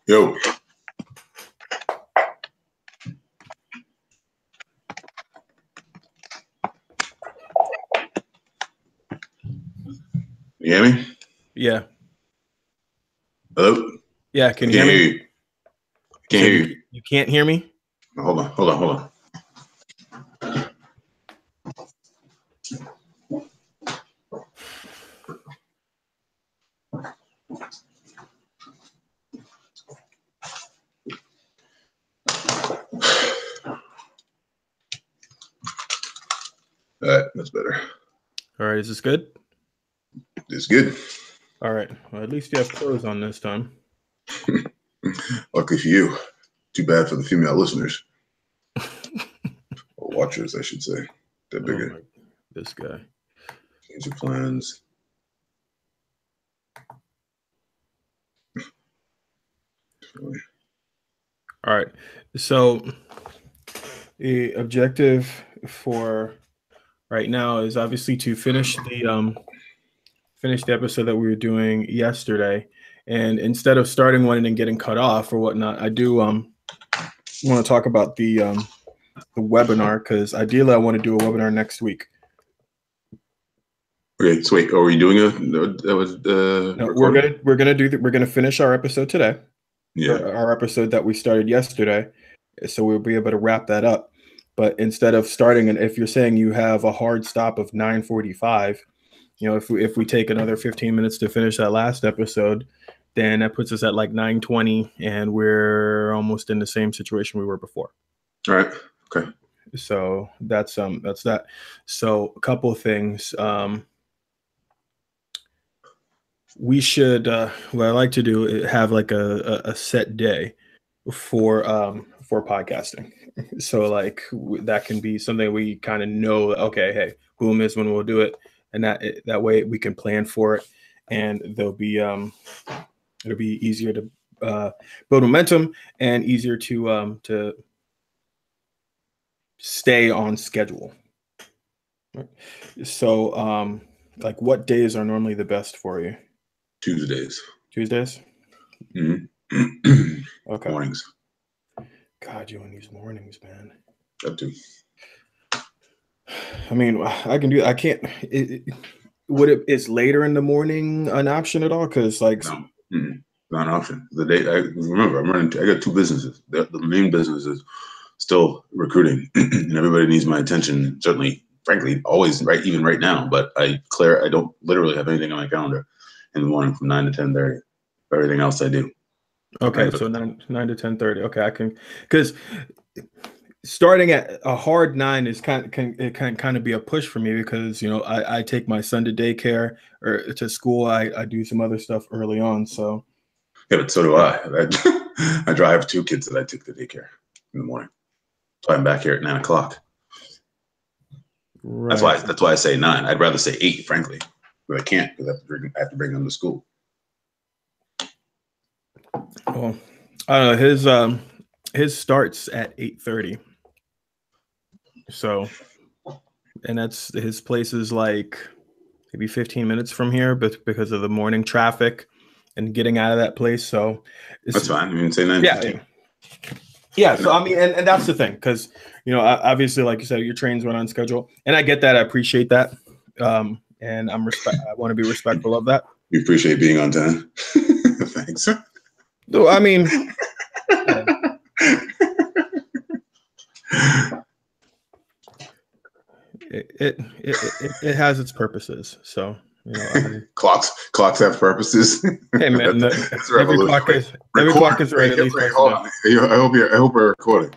Yo. You hear me? Yeah. Hello? Yeah, can you hear me? Can't hear you. You can't hear me? Hold on. All right, that's better. All right, is this good? It's good. All right. Well, at least you have clothes on this time. Lucky for you. Too bad for the female listeners. Or watchers, I should say. They're bigger. This guy. Change your plans. All right. So the objective for right now is obviously to finish the episode that we were doing yesterday. And instead of starting one and then getting cut off or whatnot, I do want to talk about the webinar, because ideally I want to do a webinar next week. Okay, so wait, are we doing no, we're gonna finish our episode today. Yeah. Our episode that we started yesterday. So we'll be able to wrap that up. But instead of starting, and if you're saying you have a hard stop of 9:45, if we take another 15 minutes to finish that last episode, then that puts us at like 9:20, and we're almost in the same situation we were before. All right. Okay. So that's that. So a couple of things. We should what I like to do is have like a set day for podcasting. So like that can be something we kind of know, okay, hey, boom is when we'll do it, and that way we can plan for it, and it'll be easier to build momentum and easier to stay on schedule. So like what days are normally the best for you? Tuesdays. Mm-hmm. Okay. Mornings. God, you in these mornings, man. Up to. I mean, I can do. I can't. Is later in the morning an option at all? Because like, no, not an option. The day I got two businesses. The main business is still recruiting, and everybody needs my attention. Certainly, frankly, always right, even right now. But I don't literally have anything on my calendar in the morning from 9 to 10:30. Everything else I do. Okay, so 9 to 10:30. Okay, I can, because starting at a hard 9 is it can kind of be a push for me, because I take my son to daycare or to school. I do some other stuff early on. So yeah, but so do I. I drive 2 kids that I take to daycare in the morning. So I'm back here at 9 o'clock. Right. That's why I say 9. I'd rather say 8, frankly, but I can't because I have to bring them to school. Well, I don't know. His starts at 8:30. So, and his place is like maybe 15 minutes from here, but because of the morning traffic and getting out of that place. So that's fine. I mean, say 9. Yeah. So I mean, and that's the thing, because obviously, like you said, your trains went on schedule, and I get that. I appreciate that, and I want to be respectful of that. You appreciate being on time. Thanks. No, I mean, it has its purposes. So clocks have purposes. Hey man, every clock is right. At least hold on. I hope we're recording,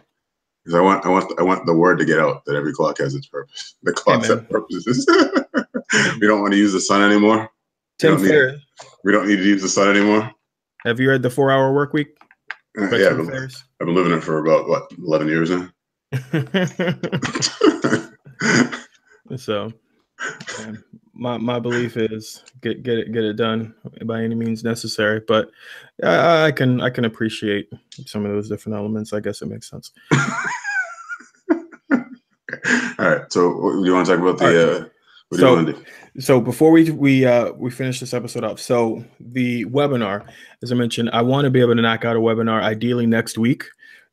because I want the word to get out that every clock has its purpose. The clocks have purposes. We don't want to use the sun anymore. We don't need to use the sun anymore. Have you read the 4-Hour Workweek? Yeah, I've been living it for about 11 years now. So, my belief is get it done by any means necessary. But I can appreciate some of those different elements. I guess it makes sense. All right. So, do you want to talk about What do you want to do? So before we finish this episode up, so the webinar, as I mentioned, I want to be able to knock out a webinar ideally next week.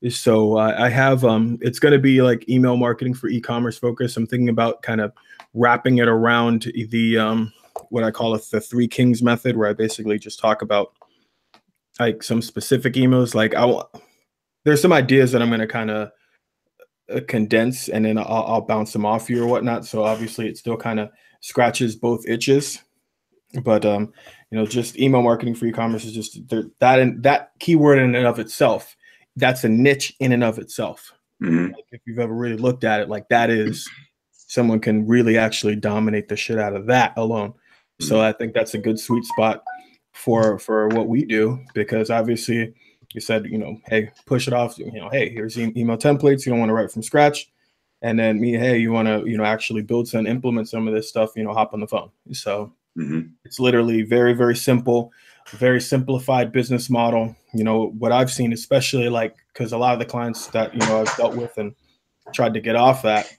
So I have it's going to be like email marketing for e-commerce focus. I'm thinking about kind of wrapping it around the what I call it the Three Kings method, where I basically just talk about like some specific emails. Like there's some ideas that I'm going to kind of condense, and then I'll bounce them off you or whatnot. So obviously it still kind of scratches both itches, but you know, just email marketing for e-commerce is just that keyword in and of itself. That's a niche in and of itself. Mm-hmm. Like if you've ever really looked at it, like that is someone can really actually dominate the shit out of that alone. Mm-hmm. So I think that's a good sweet spot for what we do, because obviously you said, you know, hey, push it off, you know, hey, here's email templates. You don't want to write from scratch. And then me, hey, you want to, you know, actually build some, implement some of this stuff, you know, hop on the phone. So it's literally very, very simple, very simplified business model. You know, what I've seen, especially like, because a lot of the clients that, you know, I've dealt with and tried to get off that,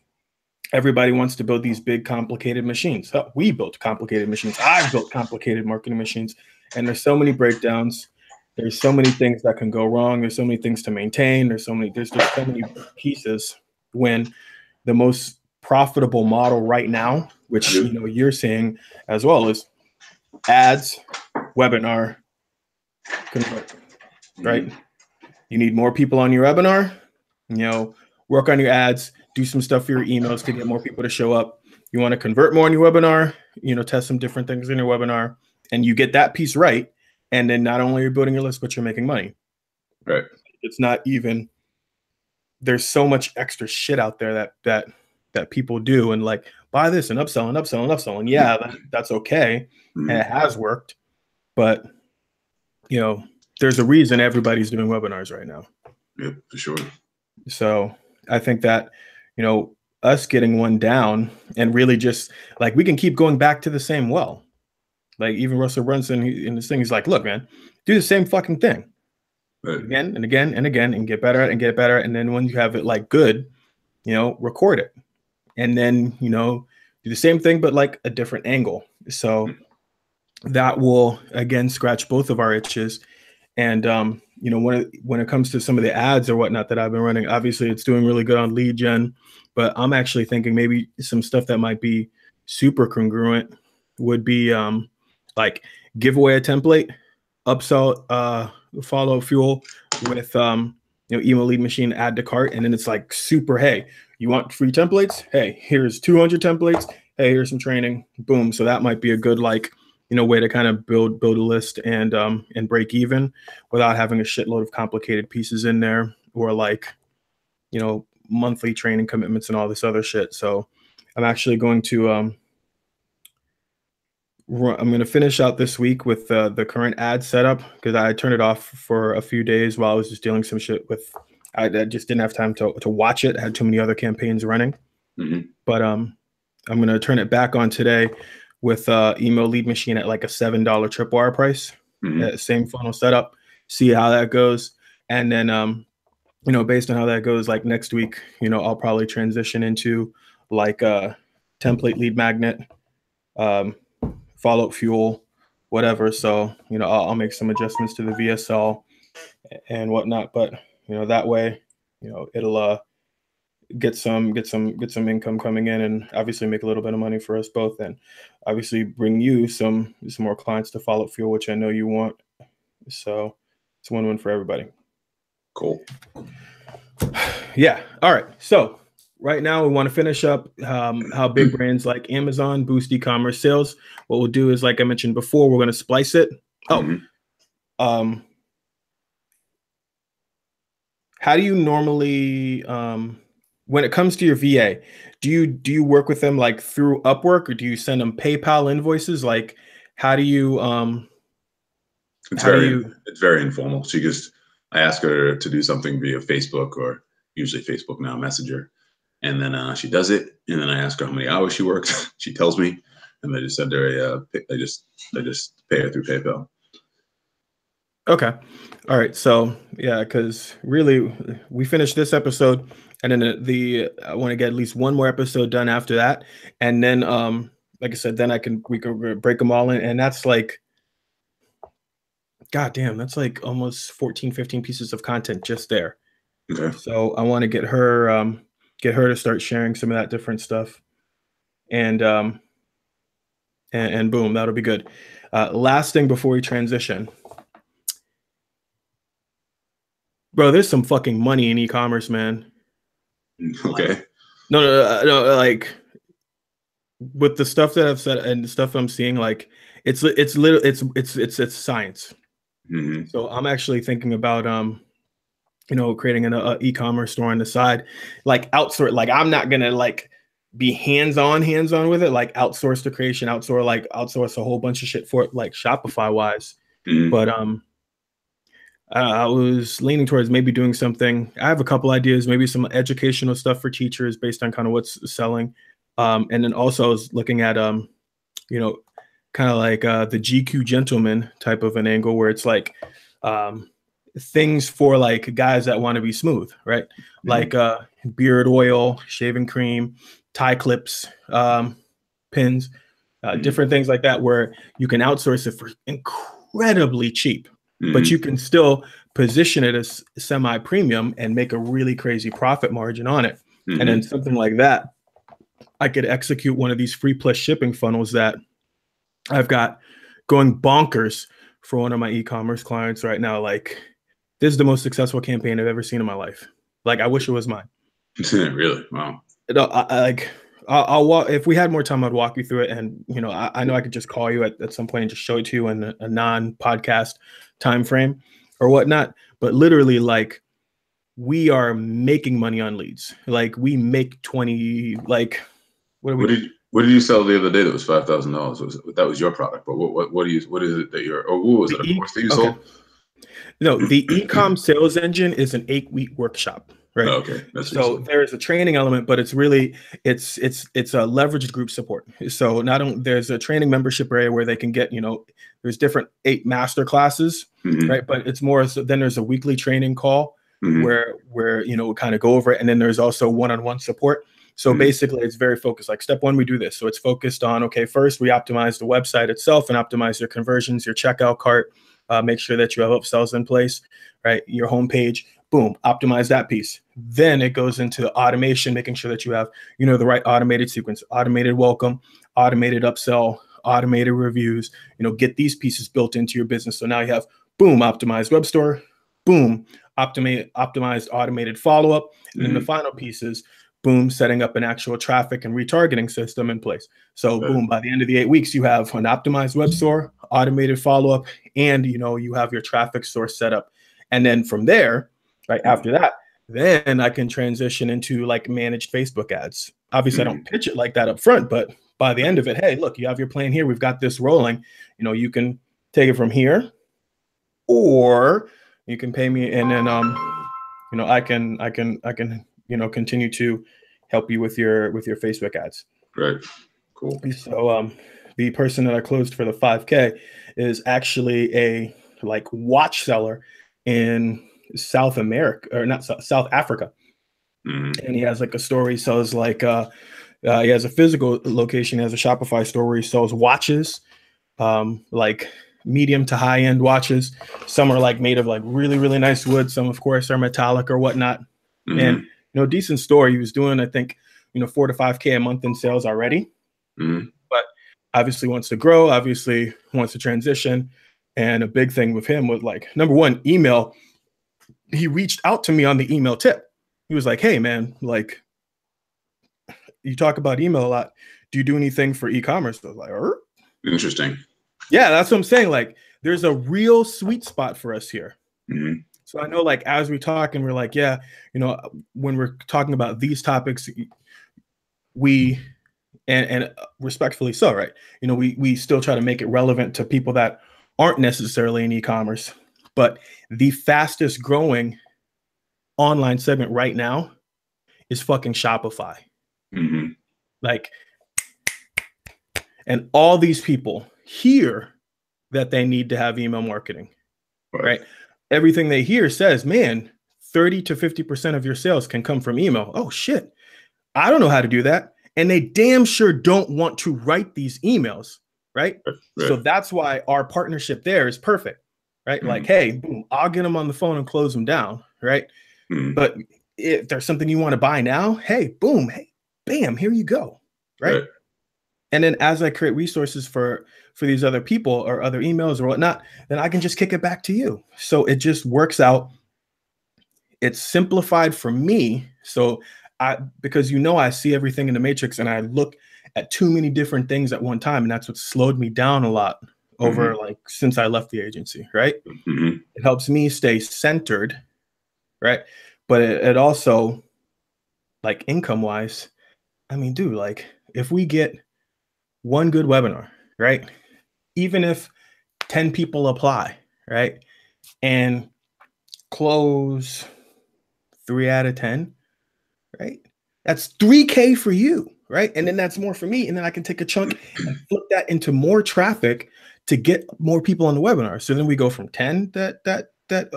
everybody wants to build these big, complicated machines. So we built complicated machines. I've built complicated marketing machines. And there's so many breakdowns. There's so many things that can go wrong. There's so many things to maintain. There's just so many pieces, when the most profitable model right now, which, you know, you're seeing as well, is ads, webinar, convert, right? You need more people on your webinar, you know, work on your ads, do some stuff for your emails to get more people to show up. You want to convert more on your webinar, you know, test some different things in your webinar, and you get that piece right. And then not only are you building your list, but you're making money. Right. It's not even, there's so much extra shit out there that people do, and like buy this and upsell and upsell and upsell. And yeah, that's okay. And it has worked, but you know, there's a reason everybody's doing webinars right now. Yep, for sure. So I think that, you know, us getting one down and really just like, we can keep going back to the same well. Like even Russell Brunson in this thing, he's like, look, man, do the same fucking thing again and again and again, and get better at it and get better. And then when you have it like good, you know, record it, and then, you know, do the same thing, but like a different angle. So that will again scratch both of our itches. And you know, when it comes to some of the ads or whatnot that I've been running, obviously it's doing really good on lead gen, but I'm actually thinking maybe some stuff that might be super congruent would be like give away a template, upsell follow fuel with you know, email lead machine, add to cart, and then it's like super, hey, you want free templates? Hey, here's 200 templates. Hey, here's some training. Boom. So that might be a good, like, you know, way to kind of build a list and break even without having a shitload of complicated pieces in there, or like, you know, monthly training commitments and all this other shit. So I'm actually going to I'm going to finish out this week with the current ad setup, because I turned it off for a few days while I was just dealing some shit with, I just didn't have time to watch it. I had too many other campaigns running. But I'm going to turn it back on today with email lead machine at like a $7 tripwire price, same funnel setup, see how that goes. And then, you know, based on how that goes, like next week, you know, I'll probably transition into like a template lead magnet, follow fuel, whatever. So, you know, I'll make some adjustments to the VSL and whatnot, but you know, that way, you know, it'll get some income coming in, and obviously make a little bit of money for us both, and obviously bring you some more clients to follow fuel, which I know you want. So it's a win-win for everybody. Cool. Yeah. All right. So right now we want to finish up how big brands like Amazon boost e-commerce sales. What we'll do is, like I mentioned before, we're going to splice it. How do you normally, when it comes to your VA, do you work with them like through Upwork, or do you send them PayPal invoices? Like, how do you, it's very informal. I ask her to do something via Facebook, or usually Facebook now Messenger. And then she does it. And then I ask her how many hours she works. She tells me, and they just send her they just pay her through PayPal. Okay. All right. So yeah, because really we finished this episode, and then I want to get at least one more episode done after that. And then like I said, then we can break them all in. And that's like, God damn, that's like almost 14, 15 pieces of content just there. Okay. So I want to get her to start sharing some of that different stuff. And boom, that'll be good. Last thing before we transition. Bro, there's some fucking money in e-commerce, man. Okay. No, like with the stuff that I've said and the stuff I'm seeing, like it's science. Mm-hmm. So I'm actually thinking about creating an e-commerce store on the side, like outsource. Like I'm not gonna like be hands-on with it, like outsource the creation, outsource a whole bunch of shit for it, like Shopify wise. Mm-hmm. But I was leaning towards maybe doing something. I have a couple ideas, maybe some educational stuff for teachers based on kind of what's selling. And then also I was looking at, kind of like the GQ Gentleman type of an angle where it's like things for like guys that want to be smooth, right? Mm-hmm. Like beard oil, shaving cream, tie clips, pins, different things like that where you can outsource it for incredibly cheap. But you can still position it as semi-premium and make a really crazy profit margin on it. Mm-hmm. And then something like that, I could execute one of these free plus shipping funnels that I've got going bonkers for one of my e-commerce clients right now. Like, this is the most successful campaign I've ever seen in my life. Like, I wish it was mine. Really? Wow. I'll walk, if we had more time, I'd walk you through it. And, I know I could just call you at some point and just show it to you in a non-podcast time frame or whatnot. But literally, like, we are making money on leads. Like, we make 20, like, what did you sell the other day that was $5,000? That was your product, but what is it that you're, or what was it, a course that you sold? No, the e-com sales engine is an 8-week workshop. Right. Oh, okay. So there's a training element, but it's really it's a leveraged group support. So there's a training membership area where they can get, there's different 8 master classes, mm-hmm. right? But it's more so then there's a weekly training call mm-hmm. where we kind of go over it, and then there's also one-on-one support. So mm-hmm. basically, it's very focused. Like step 1, we do this. So it's focused on, okay, first we optimize the website itself and optimize your conversions, your checkout cart, make sure that you have upsells in place, right? Your homepage. Boom, optimize that piece. Then it goes into automation, making sure that you have, the right automated sequence, automated welcome, automated upsell, automated reviews, get these pieces built into your business. So now you have, boom, optimized web store, boom, optimized automated follow-up. And mm-hmm. then the final piece is, boom, setting up an actual traffic and retargeting system in place. So boom, by the end of the 8 weeks, you have an optimized web store, automated follow-up, and, you have your traffic source set up. And then from there, right after that, then I can transition into like managed Facebook ads. Obviously, I don't pitch it like that up front, but by the end of it, hey, look, you have your plan here. We've got this rolling. You can take it from here, or you can pay me, and then I can continue to help you with your Facebook ads. Right. Cool. So the person that I closed for the 5K is actually a like watch seller in South America, or not South Africa. Mm-hmm. And he has like a store. He sells like he has a physical location, he has a Shopify store where he sells watches, like medium to high end watches. Some are like made of like really, really nice wood. Some of course are metallic or whatnot. Mm-hmm. And decent store. He was doing, I think, 4 to 5K a month in sales already. Mm-hmm. But obviously wants to grow, obviously wants to transition. And a big thing with him was like, number one, email. He reached out to me on the email tip. He was like, hey, man, like, you talk about email a lot. Do you do anything for e-commerce? I was like, Interesting. Yeah, that's what I'm saying. Like, there's a real sweet spot for us here. Mm-hmm. So I know, like, as we talk and we're like, yeah, when we're talking about these topics, we, and respectfully so, right? We still try to make it relevant to people that aren't necessarily in e-commerce. But the fastest growing online segment right now is fucking Shopify. Mm-hmm. Like, and all these people hear that they need to have email marketing, right? Everything they hear says, man, 30 to 50% of your sales can come from email. Oh shit, I don't know how to do that. and they damn sure don't want to write these emails, right? Right. So that's why our partnership there is perfect, right? Mm-hmm. Like, hey, boom, I'll get them on the phone and close them down, right? Mm-hmm. But if there's something you want to buy now, hey, boom, hey, bam, here you go, right? And then as I create resources for these other people or other emails or whatnot, then I can just kick it back to you. So it just works out. It's simplified for me. So because I see everything in the matrix and I look at too many different things at one time. And that's what slowed me down a lot over like since I left the agency, right? Mm-hmm. It helps me stay centered, right? But it also, like income wise, I mean, dude, like if we get one good webinar, right? Even if 10 people apply, right? And close 3 out of 10, right? That's $3K for you, right? And then that's more for me. And then I can take a chunk and flip that into more traffic to get more people on the webinar. So then we go from 10 that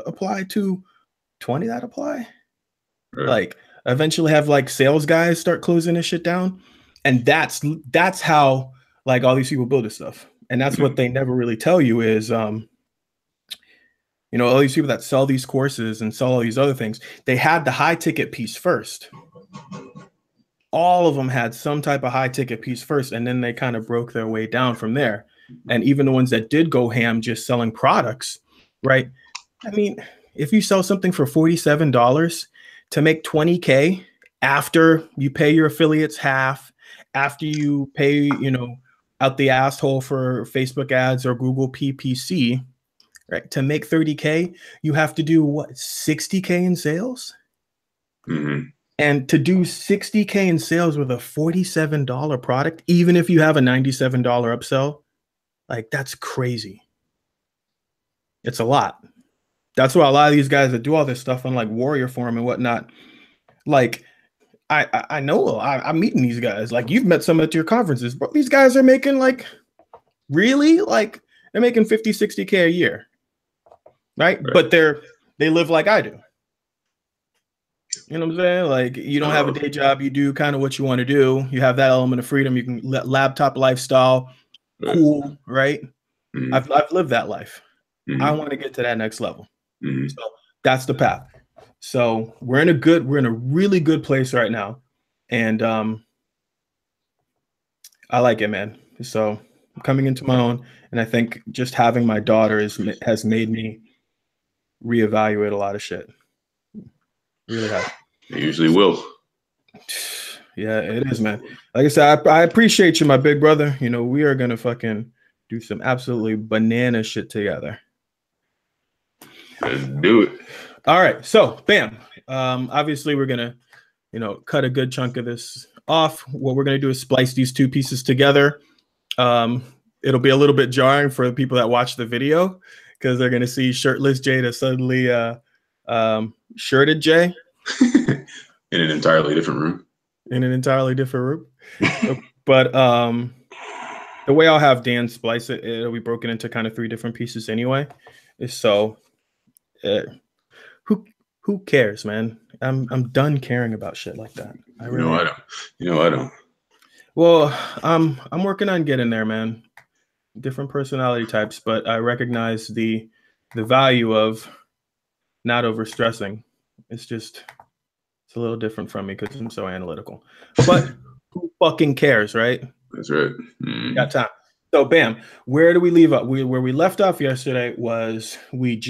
apply to 20 that apply. Right. Like eventually have like sales guys start closing this shit down. And that's how like all these people build this stuff. And that's what they never really tell you is, all these people that sell these courses and sell all these other things, they had the high ticket piece first. All of them had some type of high ticket piece first, and then they kind of broke their way down from there. And even the ones that did go ham just selling products, right? I mean, if you sell something for $47 to make $20K after you pay your affiliates half, after you pay, out the asshole for Facebook ads or Google PPC, right? To make $30K, you have to do what, $60K in sales? Mm-hmm. And to do $60K in sales with a $47 product, even if you have a $97 upsell, like that's crazy. It's a lot. That's why a lot of these guys that do all this stuff on like Warrior Forum and whatnot, like I know I'm meeting these guys. Like you've met some at your conferences, but these guys are making like really like they're making 50, 60K a year. Right? But they live like I do. You know what I'm saying? Like you don't have a day job, you do kind of what you want to do. You have that element of freedom. You can laptop lifestyle, cool, right? Mm-hmm. I've lived that life. Mm-hmm. I want to get to that next level. Mm-hmm. So that's the path. So we're in a really good place right now. And I like it, man. So I'm coming into my own, and I think just having my daughter has made me reevaluate a lot of shit. Really have. They usually will. Yeah, it is, man. Like I said, I appreciate you, my big brother. We are gonna fucking do some absolutely banana shit together. Let's do it. All right, so bam. Obviously we're gonna, cut a good chunk of this off. What we're gonna do is splice these two pieces together. It'll be a little bit jarring for the people that watch the video because they're gonna see shirtless Jay to suddenly shirted Jay in an entirely different room. But the way I'll have Dan splice it, it'll be broken into kind of 3 different pieces anyway. So who cares, man? I'm done caring about shit like that. I don't. Well, I'm working on getting there, man. Different personality types, but I recognize the value of not overstressing. It's a little different from me because I'm so analytical. But who fucking cares, right? That's right. Mm. Got time. So bam, where do we leave up? Where we left off yesterday was we had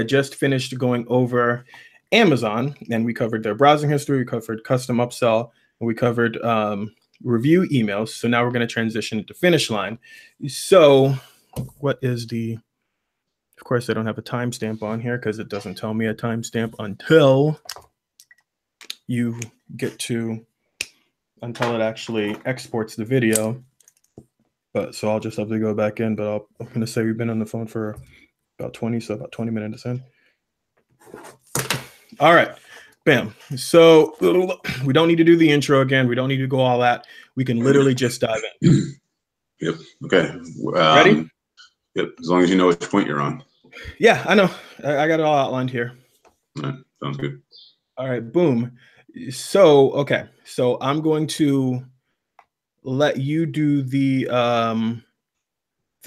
just finished going over Amazon, and we covered their browsing history, we covered custom upsell, and we covered review emails. So now we're going to transition to finish line. So what is of course, I don't have a timestamp on here because it doesn't tell me a timestamp until it actually exports the video. But so I'll just have to go back in, but I'm going to say we've been on the phone for about 20 minutes in. All right, bam. So we don't need to do the intro again. We don't need to go all that. We can literally just dive in. Yep. Okay. Ready? Yep. As long as you know which point you're on. Yeah, I know. I got it all outlined here. All right. Sounds good. All right, boom. So, okay. So I'm going to let you do the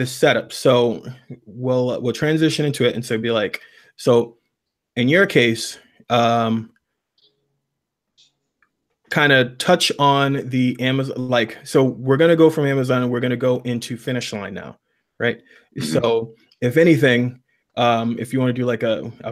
setup. So we'll transition into it and so be like, so in your case, kind of touch on the Amazon, like, so we're going to go from Amazon and we're going to go into Finish Line now, right? Mhm. So if anything, if you want to do like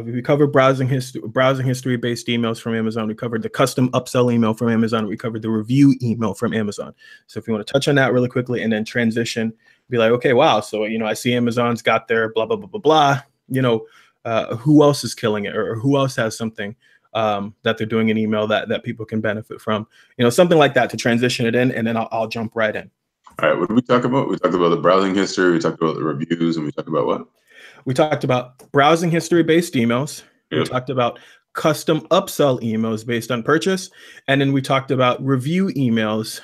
we covered browsing history based emails from Amazon. We covered the custom upsell email from Amazon. We covered the review email from Amazon. So if you want to touch on that really quickly and then transition, be like, okay, wow. So, I see Amazon's got their blah, blah, blah, blah, blah, who else is killing it, or who else has something that they're doing an email that people can benefit from, something like that to transition it in. And then I'll jump right in. All right. What did we talk about? We talked about the browsing history. We talked about the reviews, and we talked about what? We talked about browsing history based emails. Yep. We talked about custom upsell emails based on purchase. And then we talked about review emails.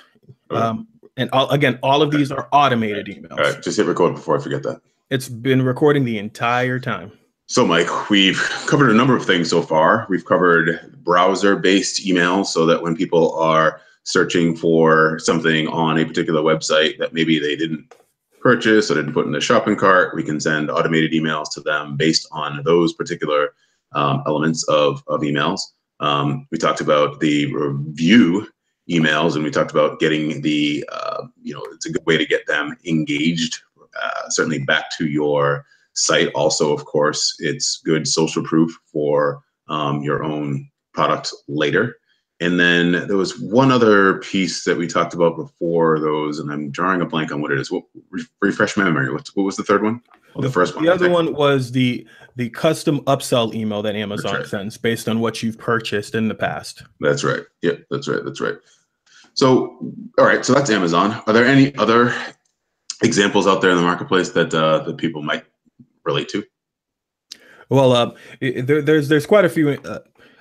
Okay. And all of these are automated emails. All right. Just hit record before I forget that. It's been recording the entire time. So, Mike, we've covered a number of things so far. We've covered browser-based emails so that when people are searching for something on a particular website that maybe they didn't purchase or didn't put in the shopping cart, we can send automated emails to them based on those particular elements of emails. We talked about the review emails, and we talked about getting the, it's a good way to get them engaged, certainly back to your site. Also, of course, it's good social proof for your own product later. And then there was one other piece that we talked about before those, and I'm drawing a blank on what it is. Refresh my memory. What was the third one? Well, the first one. The other one was the custom upsell email that Amazon sends based on what you've purchased in the past. That's right. Yeah, that's right. That's right. So, all right. So that's Amazon. Are there any other examples out there in the marketplace that people might relate to? Well, there's quite a few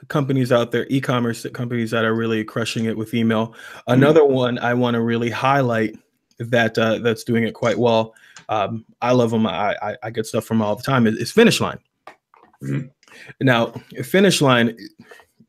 companies out there, e-commerce companies that are really crushing it with email. Another one I want to really highlight that's doing it quite well. I love them. I get stuff from all the time. Is Finish Line. Mm-hmm. Now, Finish Line,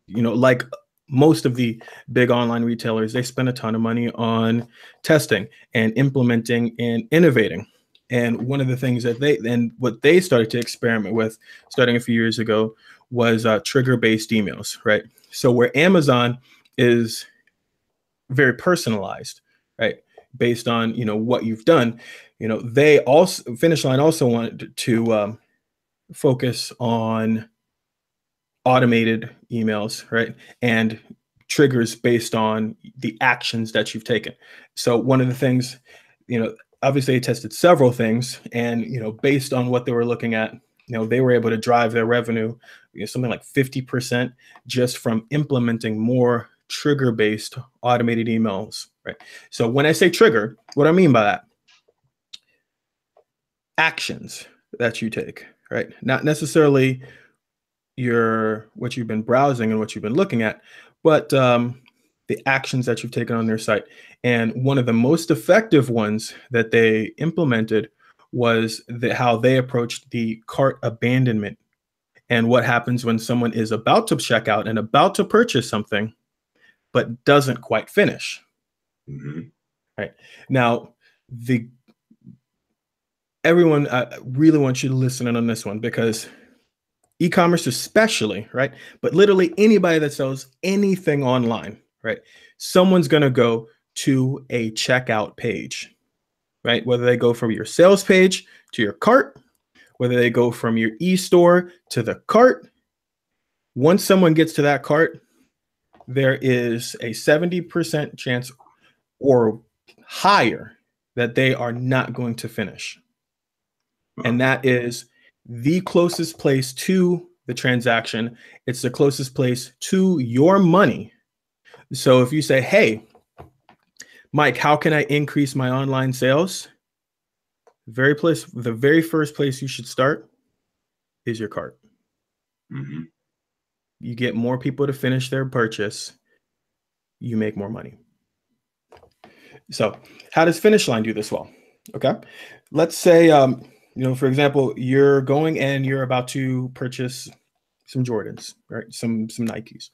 like most of the big online retailers, they spend a ton of money on testing and implementing and innovating. And one of the things that what they started to experiment with starting a few years ago was trigger-based emails, right? So where Amazon is very personalized, right? Based on, what you've done, Finish Line also wanted to focus on automated emails, right? And triggers based on the actions that you've taken. So one of the things, obviously they tested several things, and, based on what they were looking at, they were able to drive their revenue, something like 50% just from implementing more trigger-based automated emails, right? So when I say trigger, what I mean by that, actions that you take, right? Not necessarily what you've been browsing and what you've been looking at, but the actions that you've taken on their site. And one of the most effective ones that they implemented was how they approached the cart abandonment, and what happens when someone is about to check out and about to purchase something, but doesn't quite finish. Mm-hmm. Right now, everyone really wants you to listen in on this one, because e-commerce especially, right? But literally anybody that sells anything online, right? Someone's going to go to a checkout page, right? Whether they go from your sales page to your cart, whether they go from your e-store to the cart. Once someone gets to that cart, there is a 70% chance or higher that they are not going to finish. And that is the closest place to the transaction. It's the closest place to your money. So if you say, hey, Mike, how can I increase my online sales? The very first place you should start is your cart. Mm-hmm. You get more people to finish their purchase, you make more money. So how does Finish Line do this well? Okay. Let's say, for example, you're going and you're about to purchase some Jordans, right? Some Nikes.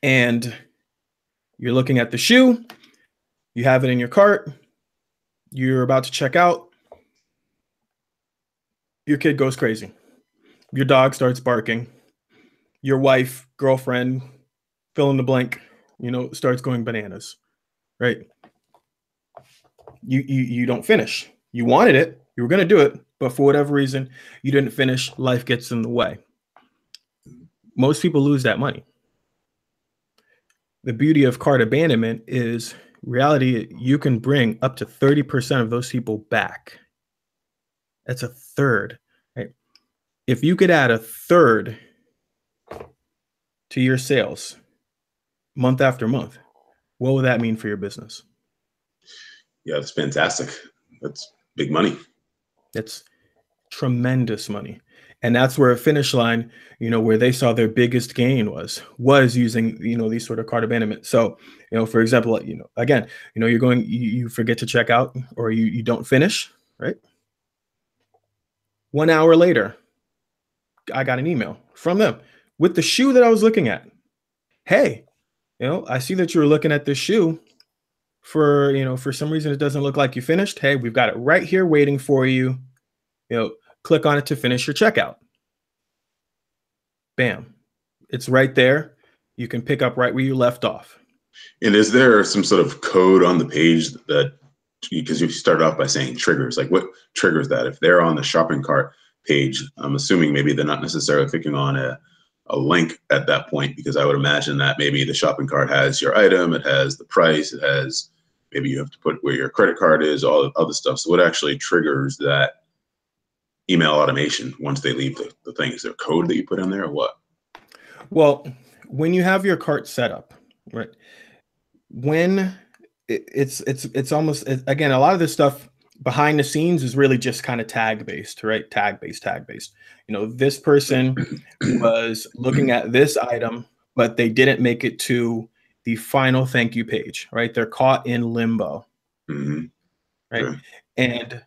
and you're looking at the shoe, you have it in your cart, you're about to check out, your kid goes crazy, your dog starts barking, your wife, girlfriend, fill in the blank, starts going bananas, right? You don't finish. You wanted it, you were going to do it, but for whatever reason, you didn't finish. Life gets in the way. Most people lose that money. The beauty of cart abandonment is reality. You can bring up to 30% of those people back. That's a third, right? If you could add a third to your sales month after month, what would that mean for your business? Yeah, that's fantastic. That's big money. That's tremendous money. And that's where a Finish Line, where they saw their biggest gain was using, these sort of cart abandonment. So, for example, again, you're going, you forget to check out, or you don't finish, right? 1 hour later, I got an email from them with the shoe that I was looking at. Hey, I see that you were looking at this shoe for some reason, it doesn't look like you finished. Hey, we've got it right here waiting for you. Click on it to finish your checkout. Bam. It's right there. You can pick up right where you left off. And is there some sort of code on the page that, because you started off by saying triggers, like what triggers that? If they're on the shopping cart page, I'm assuming maybe they're not necessarily clicking on a link at that point, because I would imagine that maybe the shopping cart has your item, it has the price, it has, maybe you have to put where your credit card is, all the other stuff. So what actually triggers that email automation once they leave the thing? Is there code that you put in there, or what? Well, when you have your cart set up, right? When it's almost, again, a lot of this stuff behind the scenes is really just kind of tag based, right? Tag based. This person was looking at this item, but they didn't make it to the final thank you page, right? They're caught in limbo, right? Okay. And,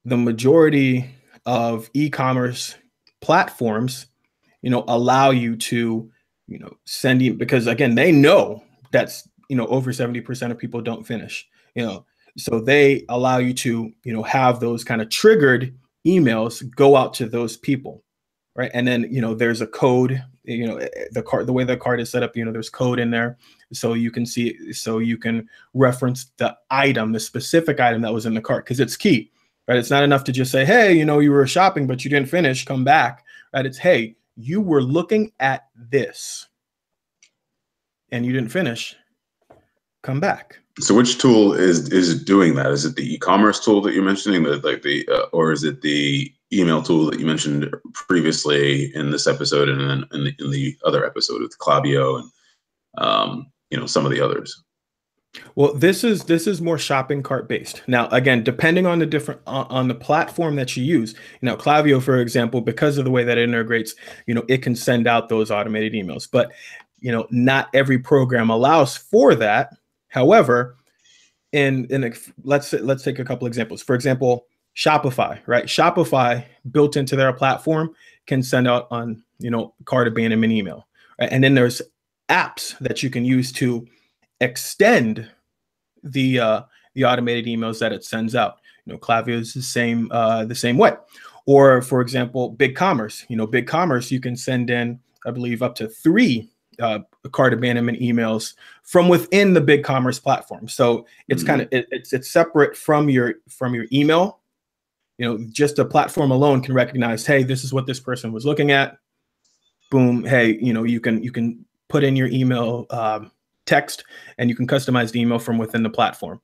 the majority of e-commerce platforms, allow you to, send you, because again, they know that's, over 70% of people don't finish, so they allow you to, have those kind of triggered emails go out to those people, right? And then, there's a code, the way the cart is set up, there's code in there. So you can reference the item, the specific item that was in the cart, because it's key, right? It's not enough to just say, hey, you were shopping, but you didn't finish, come back, right? It's, hey, you were looking at this and you didn't finish, come back. So which tool is doing that? Is it the e-commerce tool that you're mentioning, or is it the email tool that you mentioned previously in this episode, and then in the other episode with Klaviyo and some of the others? Well, this is more shopping cart based. Now, again, depending on on the platform that you use, Klaviyo, for example, because of the way that it integrates, it can send out those automated emails, but not every program allows for that. However, let's take a couple examples. For example, Shopify, right? Shopify, built into their platform, can send out on cart abandonment email, right? And then there's apps that you can use to extend the automated emails that it sends out. Klaviyo is the same way. Or for example, BigCommerce. BigCommerce, you can send in, I believe, up to 3 cart abandonment emails from within the BigCommerce platform. So it's kind of it's separate from your email. Just a platform alone can recognize, hey, this is what this person was looking at. Boom. Hey, you can put in your email text, and you can customize the email from within the platform.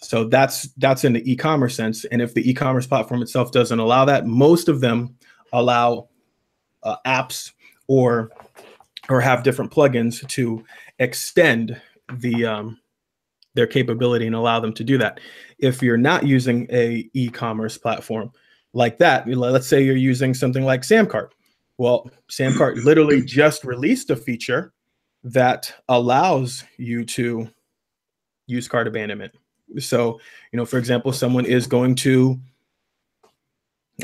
So that's in the e-commerce sense. And if the e-commerce platform itself doesn't allow that, most of them allow apps or have different plugins to extend their capability and allow them to do that. If you're not using a e-commerce platform like that, let's say you're using something like Samcart. Well, Samcart literally just released a feature that allows you to use cart abandonment. So, for example, someone is going to,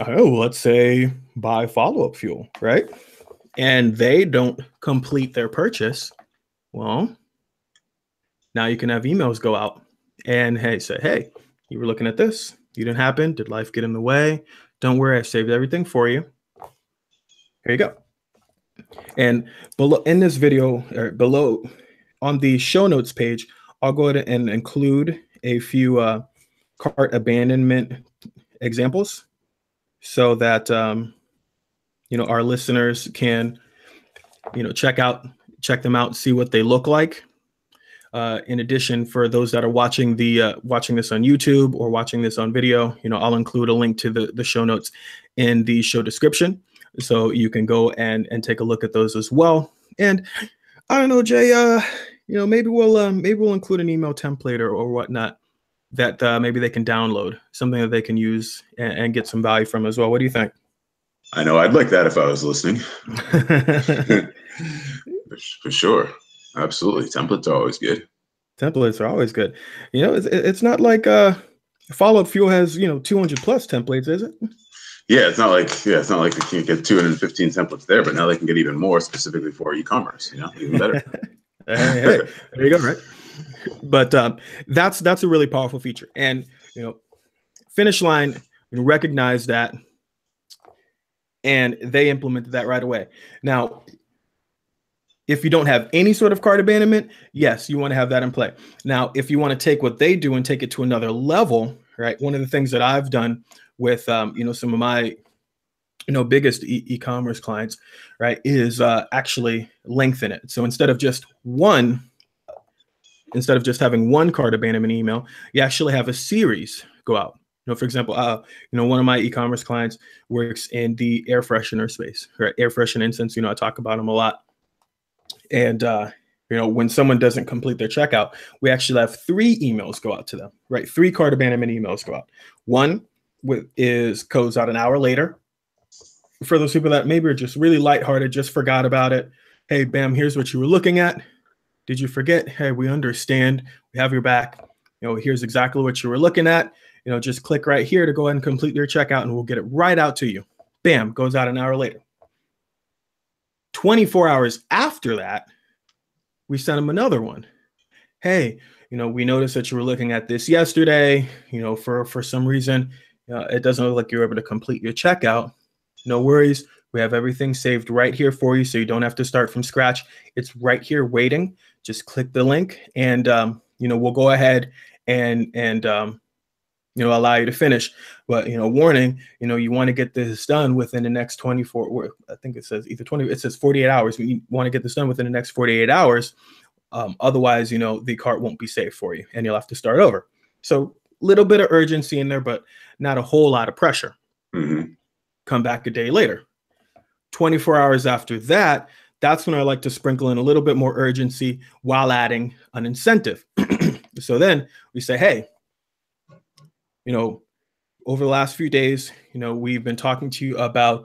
let's say, buy follow-up fuel, right? and they don't complete their purchase, well, now you can have emails go out and say, hey, you were looking at this. You didn't happen. Did life get in the way? Don't worry. I saved everything for you. Here you go. And below in this video, or below on the show notes page, I'll go ahead and include a few cart abandonment examples so that our listeners can check them out, see what they look like. In addition, for those that are watching this on YouTube or watching this on video, I'll include a link to the show notes in the show description, so you can go and take a look at those as well. And I don't know, Jay, maybe we'll include an email template or whatnot that maybe they can download, something that they can use and get some value from as well. What do you think? I know I'd like that if I was listening. For sure. Absolutely. Templates are always good. Templates are always good. It's not like Fallout Fuel has, 200 plus templates, is it? Yeah, it's not like they can get 215 templates there, but now they can get even more specifically for e-commerce, even better. Hey, there you go, right? But that's a really powerful feature. And, Finish Line recognized that, and they implemented that right away. Now, if you don't have any sort of cart abandonment, yes, you want to have that in play. Now, if you want to take what they do and take it to another level, right? One of the things that I've done with, some of my, biggest e-commerce clients, right, is actually lengthen it. So instead of just having one cart abandonment email, you actually have a series go out. For example, one of my e-commerce clients works in the air freshener space, right? Air freshener incense, I talk about them a lot. And, when someone doesn't complete their checkout, we actually have 3 emails go out to them, right? 3 cart abandonment emails go out. One goes out an hour later. For those people that maybe are just really lighthearted, just forgot about it. Hey, bam, here's what you were looking at. Did you forget? Hey, we understand. We have your back. Here's exactly what you were looking at. Just click right here to go ahead and complete your checkout, and we'll get it right out to you. Bam, goes out an hour later. 24 hours after that, we sent them another one. Hey, we noticed that you were looking at this yesterday. For some reason, it doesn't look like you're able to complete your checkout. No worries. We have everything saved right here for you, so you don't have to start from scratch. It's right here waiting. Just click the link, and we'll go ahead and allow you to finish. But warning, you want to get this done within the next 24, or I think it says either 20, it says 48 hours. You want to get this done within the next 48 hours. Otherwise, the cart won't be safe for you, and you'll have to start over. So little bit of urgency in there, but not a whole lot of pressure. Mm-hmm. Come back a day later. 24 hours after that, that's when I like to sprinkle in a little bit more urgency while adding an incentive. So then we say, hey, over the last few days, we've been talking to you about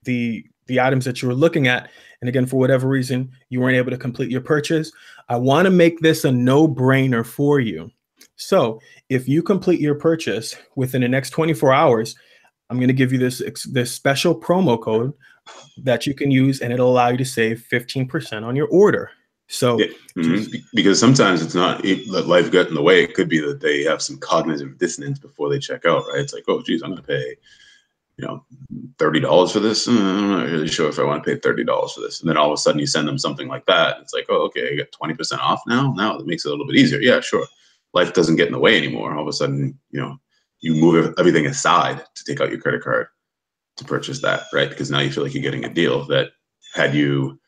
the items that you were looking at. And again, for whatever reason, you weren't able to complete your purchase. I want to make this a no-brainer for you. So if you complete your purchase within the next 24 hours, I'm going to give you this special promo code that you can use, and it'll allow you to save 15% on your order. So, because sometimes it's not that life got in the way. It could be that they have some cognitive dissonance before they check out, right? It's like, oh, geez, I'm going to pay, $30 for this. I'm not really sure if I want to pay $30 for this. And then all of a sudden you send them something like that. It's like, oh, okay, I got 20% off now. Now that makes it a little bit easier. Yeah, sure. Life doesn't get in the way anymore. All of a sudden, you move everything aside to take out your credit card to purchase that, right? Because now you feel like you're getting a deal that had you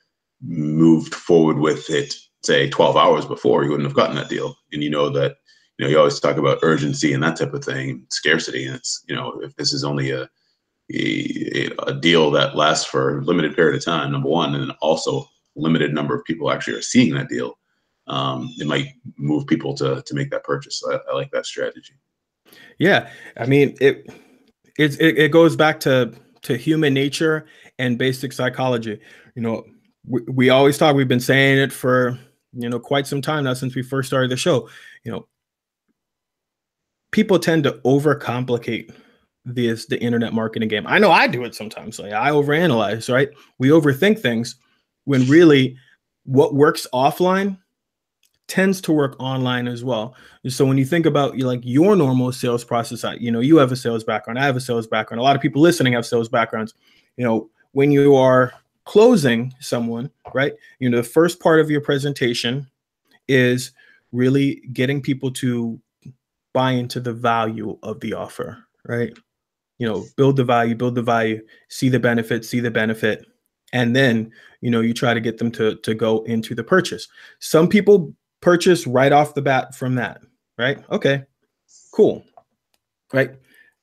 moved forward with it, say 12 hours before, you wouldn't have gotten that deal. And that, you always talk about urgency and that type of thing, scarcity. And it's, if this is only a deal that lasts for a limited period of time, number one, and also limited number of people actually are seeing that deal, it might move people to make that purchase. So I like that strategy. Yeah. I mean, it goes back to human nature and basic psychology. We always talk, we've been saying it for, quite some time now, since we first started the show. People tend to overcomplicate the internet marketing game. I know I do it sometimes. Like I overanalyze, right? We overthink things when really what works offline tends to work online as well. So when you think about like your normal sales process, you have a sales background, I have a sales background. A lot of people listening have sales backgrounds. When you are closing someone, right? The first part of your presentation is really getting people to buy into the value of the offer, right? Build the value, see the benefit, and then, you try to get them to go into the purchase. Some people purchase right off the bat from that, right? Okay, cool, right?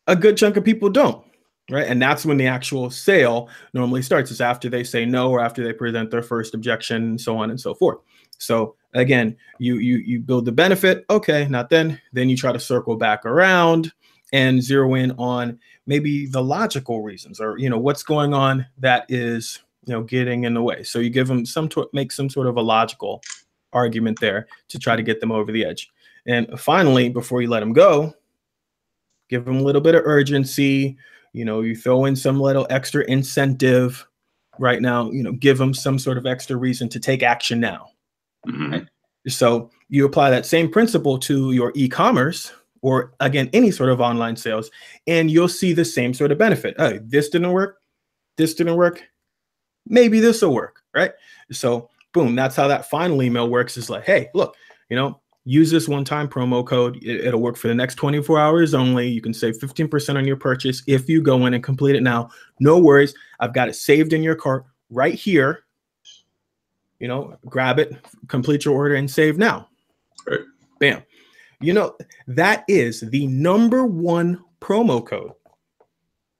A good chunk of people don't, right? And that's when the actual sale normally starts, is after they say no or after they present their first objection, and so on and so forth. So again, you build the benefit. Okay, not then you try to circle back around and zero in on maybe the logical reasons, or what's going on that is getting in the way. So you give them make some sort of a logical argument there to try to get them over the edge. And finally, before you let them go, give them a little bit of urgency. You throw in some little extra incentive right now. Give them some sort of extra reason to take action now. Mm-hmm. Right? So you apply that same principle to your e-commerce, or again, any sort of online sales, and you'll see the same sort of benefit. Oh, this didn't work. Maybe this will work, right? So boom, that's how that final email works. Is like, hey, look, use this one-time promo code. It'll work for the next 24 hours only. You can save 15% on your purchase if you go in and complete it now. No worries. I've got it saved in your cart right here. Grab it, complete your order, and save now. Right. Bam. That is the #1 promo code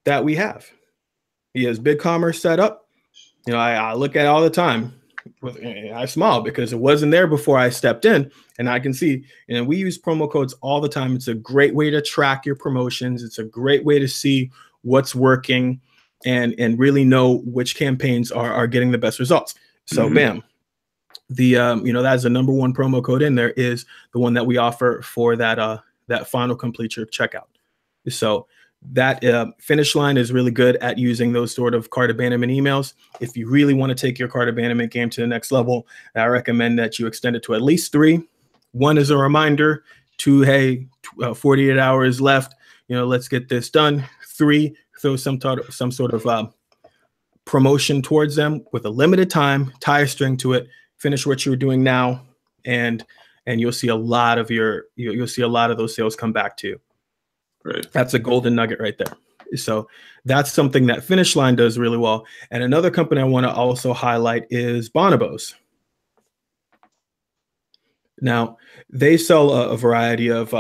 that we have. He has BigCommerce set up. I look at it all the time. I smile because it wasn't there before I stepped in, and I can see, we use promo codes all the time. It's a great way to track your promotions. It's a great way to see what's working and really know which campaigns are getting the best results. So bam. That's the #1 promo code in there, is the one that we offer for that final complete your checkout. So that Finish Line is really good at using those sort of cart abandonment emails. If you really want to take your cart abandonment game to the next level, I recommend that you extend it to at least 3. 1 is a reminder. 2, hey, 48 hours left. Let's get this done. 3, throw some sort of promotion towards them with a limited time. Tie a string to it. Finish what you're doing now, and you'll see a lot of those sales come back to you. Right. That's a golden nugget right there. So that's something that Finish Line does really well. And another company I want to also highlight is Bonobos. Now, they sell a variety of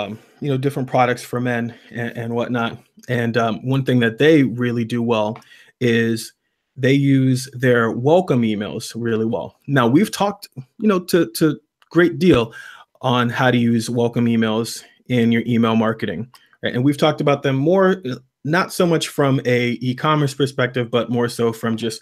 different products for men and whatnot. And one thing that they really do well is they use their welcome emails really well. Now, we've talked, to great deal on how to use welcome emails in your email marketing, right? And we've talked about them more, not so much from a e-commerce perspective, but more so from just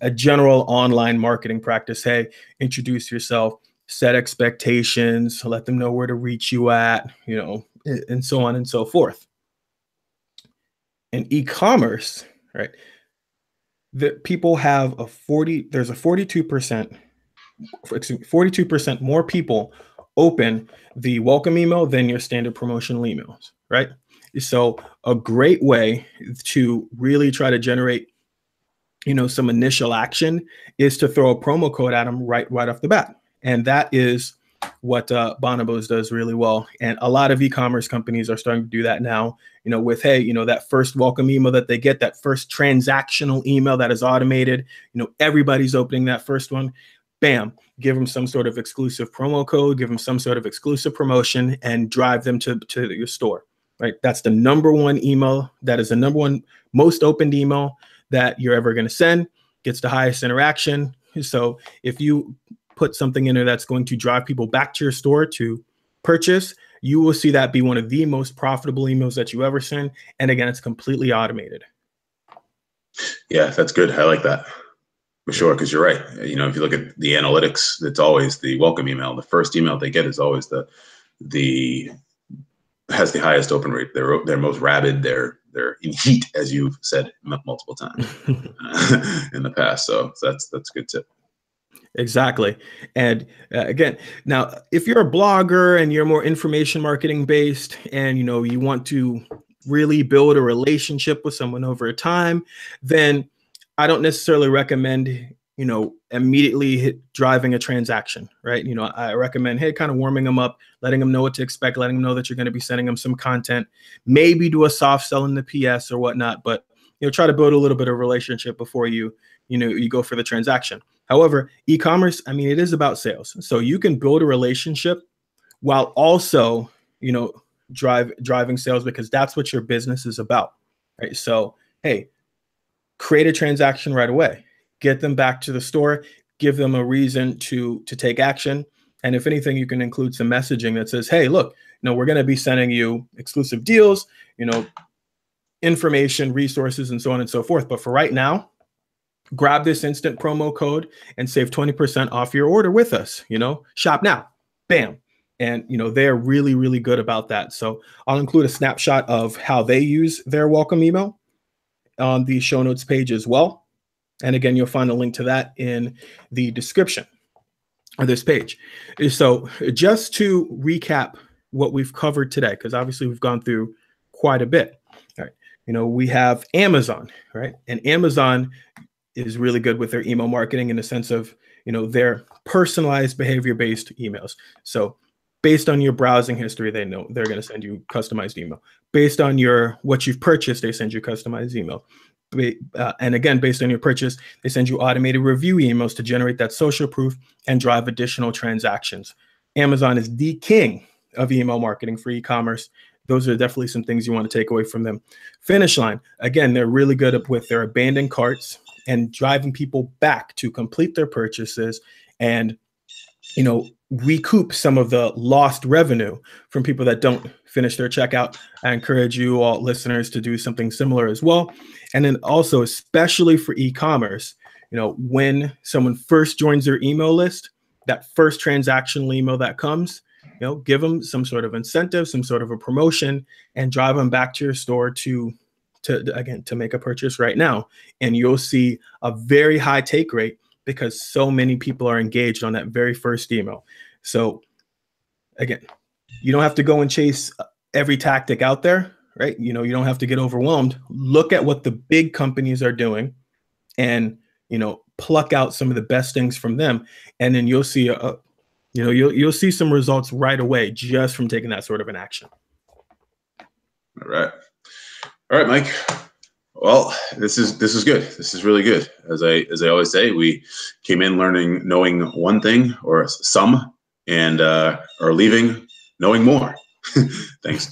a general online marketing practice. Hey, introduce yourself, set expectations, let them know where to reach you at, and so on and so forth. In e-commerce, right? That people have there's a 42% more people open the welcome email than your standard promotional emails, right? So a great way to really try to generate, some initial action is to throw a promo code at them right off the bat. And that is what Bonobos does really well. And a lot of e-commerce companies are starting to do that now, with, hey, that first welcome email that they get, that first transactional email that is automated, everybody's opening that first one. Bam, give them some sort of exclusive promo code, give them some sort of exclusive promotion, and drive them to your store, right? That's the #1 email. That is the #1 most opened email that you're ever going to send, gets the highest interaction. So if you put something in there that's going to drive people back to your store to purchase, you will see that be one of the most profitable emails that you ever send. And again, it's completely automated. Yeah, that's good. I like that. For sure, because you're right. If you look at the analytics, it's always the welcome email. The first email they get is always has the highest open rate. They're most rabid. They're they're in heat, as you've said multiple times in the past. So that's a good tip. Exactly. And again, now, if you're a blogger and you're more information marketing based and, you want to really build a relationship with someone over time, then I don't necessarily recommend, immediately driving a transaction, right? I recommend, hey, kind of warming them up, letting them know what to expect, letting them know that you're going to be sending them some content, maybe do a soft sell in the PS or whatnot, but, try to build a little bit of relationship before you go for the transaction. However, e-commerce, it is about sales. So you can build a relationship while also, driving sales, because that's what your business is about, right? So, hey, create a transaction right away, get them back to the store, give them a reason to take action. And if anything, you can include some messaging that says, hey, look, we're going to be sending you exclusive deals, information, resources, and so on and so forth. But for right now, grab this instant promo code and save 20% off your order with us. Shop now, bam. And, they're really, really good about that. So I'll include a snapshot of how they use their welcome email on the show notes page as well. And again, you'll find a link to that in the description of this page. So just to recap what we've covered today, because obviously we've gone through quite a bit. All right. We have Amazon, right? And Amazon is really good with their email marketing in the sense of, their personalized behavior-based emails. So based on your browsing history, they know they're going to send you customized email. Based on what you've purchased, they send you customized email. And again, based on your purchase, they send you automated review emails to generate that social proof and drive additional transactions. Amazon is the king of email marketing for e-commerce. Those are definitely some things you want to take away from them. Finish Line, again, they're really good with their abandoned carts and driving people back to complete their purchases and, recoup some of the lost revenue from people that don't finish their checkout. I encourage you all listeners to do something similar as well. And then also, especially for e-commerce, when someone first joins their email list, that first transactional email that comes, give them some sort of incentive, some sort of a promotion, and drive them back to your store to make a purchase right now. And you'll see a very high take rate because so many people are engaged on that very first email. So again, you don't have to go and chase every tactic out there, right? You don't have to get overwhelmed. Look at what the big companies are doing and, pluck out some of the best things from them. And then you'll see, you'll see some results right away just from taking that sort of an action. All right, Mike. Well, this is good. This is really good. As I always say, we came in knowing one thing or some, and are leaving knowing more. Thanks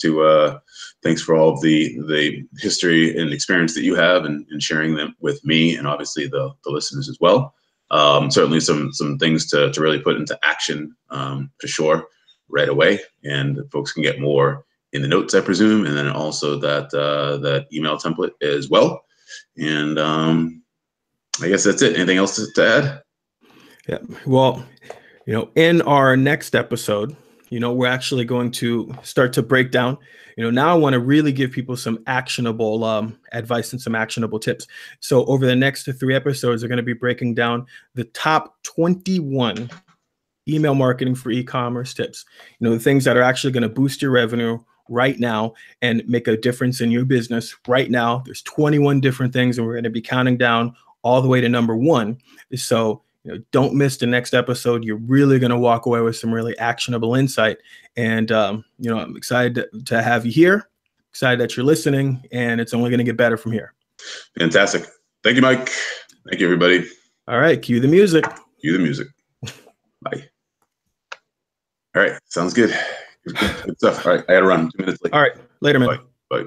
for all of the history and experience that you have and sharing them with me and obviously the listeners as well. Certainly some things to really put into action for sure right away, and folks can get more in the notes, I presume, and then also that email template as well. And I guess that's it. Anything else to add? Yeah. Well, in our next episode, we're actually going to start to break down. Now I want to really give people some actionable advice and some actionable tips. So over the next 3 episodes, they're going to be breaking down the top 21 email marketing for e-commerce tips. The things that are actually going to boost your revenue right now and make a difference in your business right now. There's 21 different things, and we're going to be counting down all the way to number 1. So don't miss the next episode. You're really going to walk away with some really actionable insight. And, I'm excited to have you here, excited that you're listening, and it's only going to get better from here. Fantastic. Thank you, Mike. Thank you, everybody. All right. Cue the music. Bye. All right. Sounds good. Good stuff. All right. I got to run 2 minutes late. All right. Later, man. Bye.